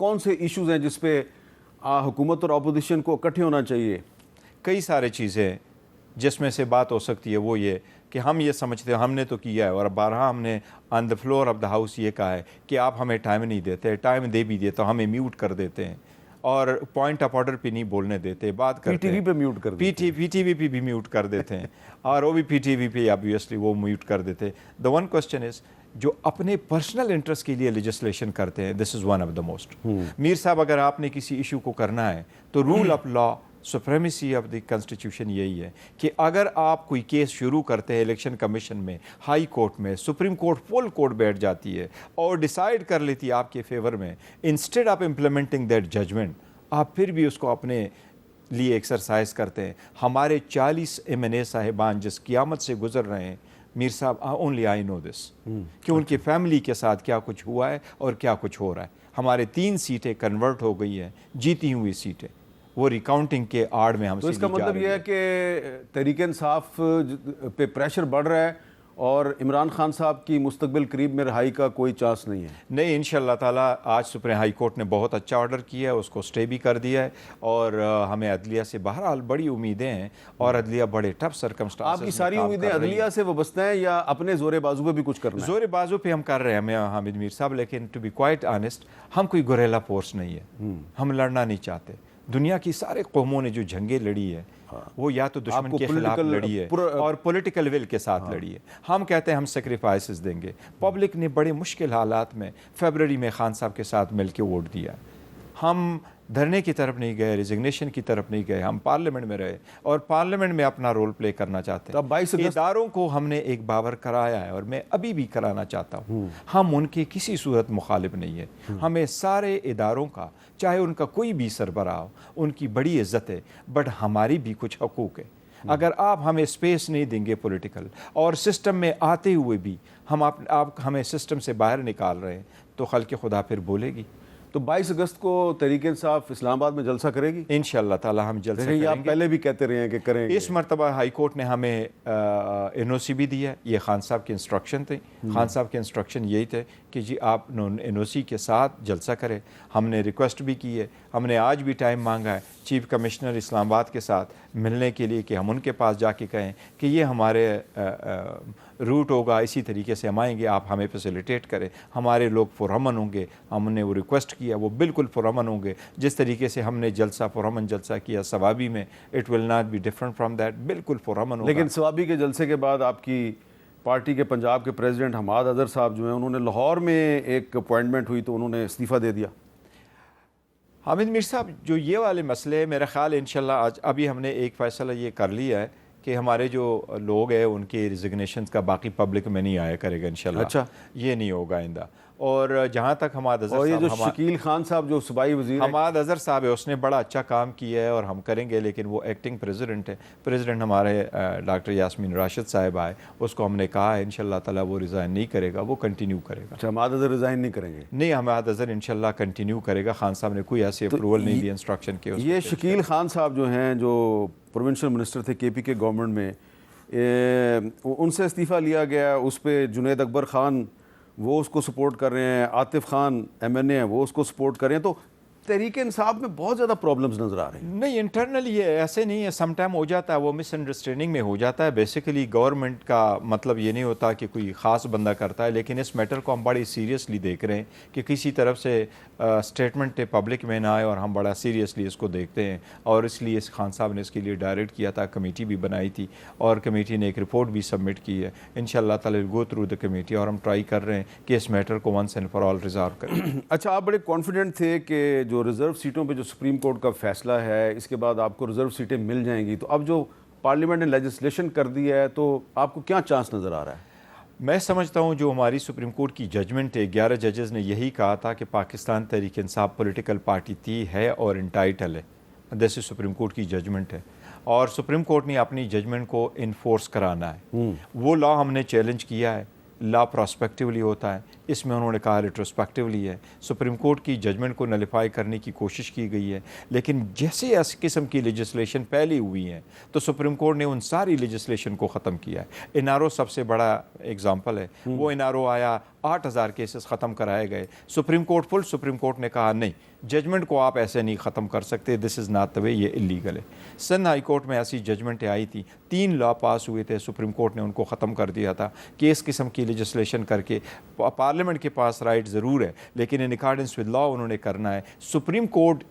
کون سے ایشوز ہیں جس پہ حکومت اور اپوزیشن کو اکٹھے ہونا چاہیے؟ کئی سارے چیزیں جس میں سے بات ہو سکتی ہے وہ یہ کہ ہم یہ سمجھتے ہیں ہم نے تو کیا ہے اور بارہا ہم نے on the floor of the house یہ کہا ہے کہ آپ ہمیں ٹائم نہیں دیتے، ٹائم دے بھی دیے تو ہمیں میوٹ کر دیتے ہیں اور پوائنٹ آف آرڈر پہ نہیں بولنے دیتے، بات کرتے ہیں پی ٹی وی پہ میوٹ کر دیتے ہیں، پی ٹی وی پہ بھی میوٹ کر دیتے ہیں اور وہ بھی پی ٹی وی پہ آبویسلی وہ میوٹ کر دیتے. دا ون کوسچن از جو اپنے پرسنل انٹرسٹ کے لیے لیجسلیشن کرتے ہیں، this is one of the most. Mir صاحب اگر آپ نے کسی ایشو کو کرنا ہے تو rule of law, supremacy of the constitution یہی ہے کہ اگر آپ کوئی کیس شروع کرتے ہیں الیکشن کمیشن میں، ہائی کورٹ میں، سپریم کورٹ فل کورٹ بیٹھ جاتی ہے اور ڈیسائیڈ کر لیتی ہے آپ کے فیور میں، instead of implementing that judgment آپ پھر بھی اس کو اپنے لیے ایکسرسائز کرتے ہیں. ہمارے 40 ایم این اے صاحبان جس قیامت سے گزر رہے ہیں، میر صاحب اونلی آئی نو دس کہ ان کی فیملی کے ساتھ کیا کچھ ہوا ہے اور کیا کچھ ہو رہا ہے. ہمارے 3 سیٹیں کنورٹ ہو گئی ہیں، جیتی ہوئی سیٹیں، وہ ریکاؤنٹنگ کے آڑ میں ہم سے. تو اس کا مطلب یہ ہے کہ تحریک انصاف پہ پریشر بڑھ رہا ہے اور عمران خان صاحب کی مستقبل قریب میں رہائی کا کوئی چانس نہیں ہے؟ نہیں، انشاءاللہ تعالیٰ آج سپریم ہائی کورٹ نے بہت اچھا آرڈر کیا ہے، اس کو سٹے بھی کر دیا ہے اور ہمیں عدلیہ سے بہرحال بڑی امیدیں ہیں اور عدلیہ بڑے ٹف سرکمسٹانسز. آپ کی ساری امیدیں عدلیہ سے وابستہ ہیں یا اپنے زور بازو پہ بھی کچھ کرنا ہے؟ زور بازو پہ ہم کر رہے ہیں ہمیں حامد میر صاحب، لیکن ٹو بی کوائٹ آنیسٹ ہم کوئی گوریلا فورس نہیں ہے، ہم لڑنا نہیں چاہتے. دنیا کی سارے قوموں نے جو جنگیں لڑی ہے وہ یا تو دشمن کے خلاف لڑی ہے اور پولیٹیکل ول کے ساتھ لڑی ہے. ہم کہتے ہیں ہم سیکریفائسز دیں گے. پبلک نے بڑے مشکل حالات میں فیبرری میں خان صاحب کے ساتھ مل کے ووٹ دیا. ہم دھرنے کی طرف نہیں گئے، ریزگنیشن کی طرف نہیں گئے، ہم پارلیمنٹ میں رہے اور پارلیمنٹ میں اپنا رول پلے کرنا چاہتے ہیں. 22 اداروں کو ہم نے ایک باور کرایا ہے اور میں ابھی بھی کرانا چاہتا ہوں. ہم ان کی کسی صورت مخالف نہیں ہے. ہمیں سارے اداروں کا، چاہے ان کا کوئی بھی سربراہ ہو، ان کی بڑی عزت ہے، بٹ ہماری بھی کچھ حقوق ہے. اگر آپ ہمیں اسپیس نہیں دیں گے پولیٹیکل اور سسٹم میں آتے ہوئے بھی آپ ہمیں سسٹم سے باہر نکال رہے ہیں تو خلق خدا پھر بولے گی. تو 22 اگست کو تحریک انصاف اسلام آباد میں جلسہ کرے گی انشاءاللہ تعالی. ہم جلسہ کریں گے. آپ پہلے بھی کہتے رہے ہیں کہ کریں گے. اس مرتبہ ہائی کورٹ نے ہمیں این او سی بھی دی ہے. یہ خان صاحب کی انسٹرکشن تھی. خان صاحب کے انسٹرکشن یہی تھے کہ جی آپ این او سی کے ساتھ جلسہ کریں. ہم نے ریکویسٹ بھی کی ہے، ہم نے آج بھی ٹائم مانگا ہے چیف کمشنر اسلام آباد کے ساتھ ملنے کے لیے کہ ہم ان کے پاس جا کے کہیں کہ یہ ہمارے روٹ ہوگا، اسی طریقے سے ہم آئیں گے، آپ ہمیں فیسیلیٹیٹ کریں. ہمارے لوگ پرامن ہوں گے. ہم نے وہ ریکویسٹ کیا، وہ بالکل پرامن ہوں گے. جس طریقے سے ہم نے جلسہ پرامن جلسہ کیا ثوابی میں، it will not be different from that, بالکل پرامن ہوگا. لیکن ثوابی کے جلسے کے بعد آپ کی پارٹی کے پنجاب کے پریزیڈنٹ حماد اظہر صاحب جو ہیں، انہوں نے لاہور میں ایک اپوائنٹمنٹ ہوئی تو انہوں نے استعفیٰ دے دیا. حامد میر صاحب جو یہ والے مسئلے، میرا خیال انشاءاللہ آج ابھی ہم نے ایک فیصلہ یہ کر لیا ہے کہ ہمارے جو لوگ ہیں ان کے ریزگنیشن کا باقی پبلک میں نہیں آیا کرے گا انشاءاللہ. اچھا، یہ نہیں ہوگا آئندہ. اور جہاں تک حماد اظہر اور یہ جو شکیل خان صاحب جو صوبائی وزیر حماد اظہر صاحب ہے، اس نے بڑا اچھا کام کیا ہے اور ہم کریں گے، لیکن وہ ایکٹنگ پریزیڈنٹ ہے. پریزیڈنٹ ہمارے ڈاکٹر یاسمین راشد صاحب آئے، اس کو ہم نے کہا ہے انشاءاللہ تعالیٰ وہ ریزائن نہیں کرے گا، وہ کنٹینیو کرے گا. اچھا، حماد اظہر ریزائن نہیں کریں گے؟ نہیں، حماد اظہر انشاءاللہ کنٹینیو کرے گا. خان صاحب نے کوئی ایسی اپروول نہیں دی انسٹرکشن کے. یہ شکیل خان صاحب جو ہیں، جو پروونشل منسٹر تھے کے پی کے گورنمنٹ میں، ان سے استعفیٰ لیا گیا. اس پہ جنید اکبر خان وہ اس کو سپورٹ کر رہے ہیں، عاطف خان ایم این اے ہیں وہ اس کو سپورٹ کر رہے ہیں. تو تحریک انصاف میں بہت زیادہ پرابلمز نظر آ رہے ہیں. نہیں، انٹرنلی یہ ایسے نہیں ہے، سم ٹائم ہو جاتا ہے، وہ مس انڈرسٹینڈنگ میں ہو جاتا ہے. بیسیکلی گورنمنٹ کا مطلب یہ نہیں ہوتا کہ کوئی خاص بندہ کرتا ہے، لیکن اس میٹر کو ہم بڑی سیریسلی دیکھ رہے ہیں کہ کسی طرف سے اسٹیٹمنٹ پبلک میں نہ آئے اور ہم بڑا سیریسلی اس کو دیکھتے ہیں. اور اس لیے خان صاحب نے اس کے لیے ڈائریکٹ کیا تھا، کمیٹی بھی بنائی تھی اور کمیٹی نے ایک رپورٹ بھی سبمٹ کی ہے. انشاءاللہ تعالی گو تھرو دا کمیٹی اور ہم ٹرائی کر رہے ہیں کہ اس میٹر کو once and for all resolve کریں. اچھا، آپ بڑے کانفیڈنٹ تھے کہ جو ریزرو سیٹوں پہ جو سپریم کورٹ کا فیصلہ ہے اس کے بعد آپ کو ریزرو سیٹیں مل جائیں گی. تو اب جو پارلیمنٹ نے لیجسلیشن کر دی ہے تو آپ کو کیا چانس نظر آ رہا ہے؟ میں سمجھتا ہوں جو ہماری سپریم کورٹ کی ججمنٹ ہے، 11 ججز نے یہی کہا تھا کہ پاکستان تحریک انصاف پولیٹیکل پارٹی تھی، ہے اور انٹائٹل ہے. جیسے سپریم کورٹ کی ججمنٹ ہے اور سپریم کورٹ نے اپنی ججمنٹ کو انفورس کرانا ہے. وہ لا ہم نے چیلنج کیا ہے. لا پراسپیکٹیولی ہوتا ہے، اس میں انہوں نے کہا ریٹروسپیکٹیولی ہے. سپریم کورٹ کی ججمنٹ کو نلیفائی کرنے کی کوشش کی گئی ہے، لیکن جیسے اس قسم کی لیجسلیشن پہلے ہوئی ہیں تو سپریم کورٹ نے ان ساری لیجسلیشن کو ختم کیا ہے. این آر او سب سے بڑا ایگزامپل ہے. وہ این آر او آیا، 8000 کیسز ختم کرائے گئے. سپریم کورٹ نے کہا نہیں، ججمنٹ کو آپ ایسے نہیں ختم کر سکتے، دس از ناٹ دا وے، یہ اللیگل ہے۔ سندھ ہائی کورٹ میں ایسی ججمنٹیں آئی تھیں، 3 لا پاس ہوئے تھے، سپریم کورٹ نے ان کو ختم کر دیا تھا کہ اس قسم کی لیجسلیشن کر کے پارلیمنٹ کے پاس رائٹ ضرور ہے لیکن ان اکارڈنس ود لا انہوں نے کرنا ہے۔ سپریم کورٹ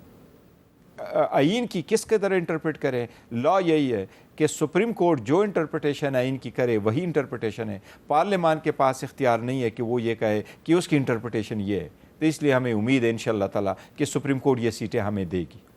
آئین کی کس قدر انٹرپریٹ کرے، لا یہی ہے کہ سپریم کورٹ جو انٹرپریٹیشن آئین کی کرے وہی انٹرپریٹیشن ہے، پارلیمان کے پاس اختیار نہیں ہے کہ وہ یہ کہے کہ اس کی انٹرپریٹیشن یہ ہے۔ تو اس لیے ہمیں امید ہے انشاءاللہ تعالیٰ کہ سپریم کورٹ یہ سیٹیں ہمیں دے گی۔